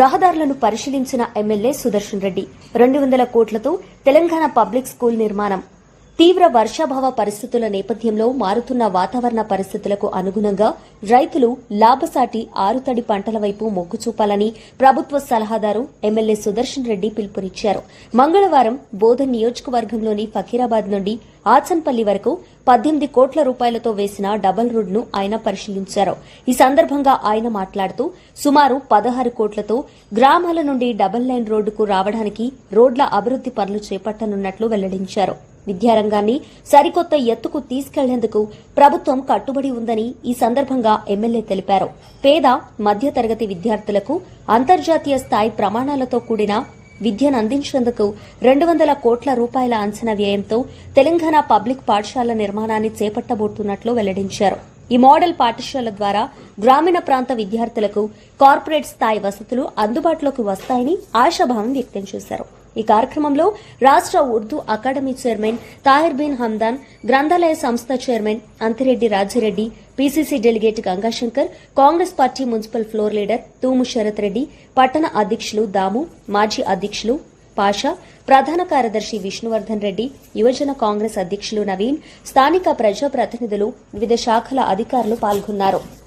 రహదారులను పరిశీలించిన ఎమ్మెల్యే సుదర్శన్ రెడ్డి 200 కోట్లతో తెలంగాణ పబ్లిక్ స్కూల్ నిర్మాణం. తీవ్ర వర్షాభావ పరిస్థితుల నేపథ్యంలో మారుతున్న వాతావరణ పరిస్థితులకు అనుగుణంగా రైతులు లాభసాటి ఆరుతడి పంటల వైపు మొగ్గు చూపాలని ప్రభుత్వ సలహాదారు ఎమ్మెల్యే సుదర్శన్ రెడ్డి పిలుపునిచ్చారు. మంగళవారం బోధన్ నియోజకవర్గంలోని ఫకీరాబాద్ నుండి ఆచన్పల్లి వరకు 18 కోట్ల రూపాయలతో వేసిన డబుల్ రోడ్ను ఆయన పరిశీలించారు. ఈ సందర్భంగా ఆయన మాట్లాడుతూ సుమారు 16 కోట్లతో గ్రామాల నుండి డబుల్ లైన్ రోడ్డుకు రావడానికి రోడ్ల అభివృద్ది పనులు చేపట్టనున్నట్లు వెల్లడించారు. విద్యారంగాన్ని సరికొత్త ఎత్తుకు తీసుకెళ్లేందుకు ప్రభుత్వం కట్టుబడి ఉందని ఈ సందర్భంగా ఎమ్మెల్యే తెలిపారు. పేద మధ్యతరగతి విద్యార్థులకు అంతర్జాతీయ స్థాయి ప్రమాణాలతో కూడిన విద్యను అందించేందుకు 200 కోట్ల రూపాయల అంచనా వ్యయంతో తెలంగాణ పబ్లిక్ పాఠశాల నిర్మాణాన్ని చేపట్టబోతున్నట్లు వెల్లడించారు. ఈ మోడల్ పాఠశాల ద్వారా గ్రామీణ ప్రాంత విద్యార్థులకు కార్పొరేట్ స్థాయి వసతులు అందుబాటులోకి వస్తాయని ఆశాభావం వ్యక్తం చేశారు. ఈ కార్యక్రమంలో రాష్ట్ర ఉర్దూ అకాడమీ చైర్మన్ తాహిర్ బిన్ హమ్దాన్, గ్రంథాలయ సంస్థ chairman Anthireddy Rajireddy, PCC delegate Gangashankar, Congress party municipal floor leader Thumu Sharath Reddy, పట్టణ అధ్యక్షులు దాము, మాజీ అధ్యక్షులు పాషా, ప్రధాన కార్యదర్శి విష్ణువర్ధన్ రెడ్డి, యువజన కాంగ్రెస్ అధ్యక్షులు నవీన్, స్థానిక ప్రజాప్రతినిధులు, వివిధ శాఖల అధికారులు పాల్గొన్నారు.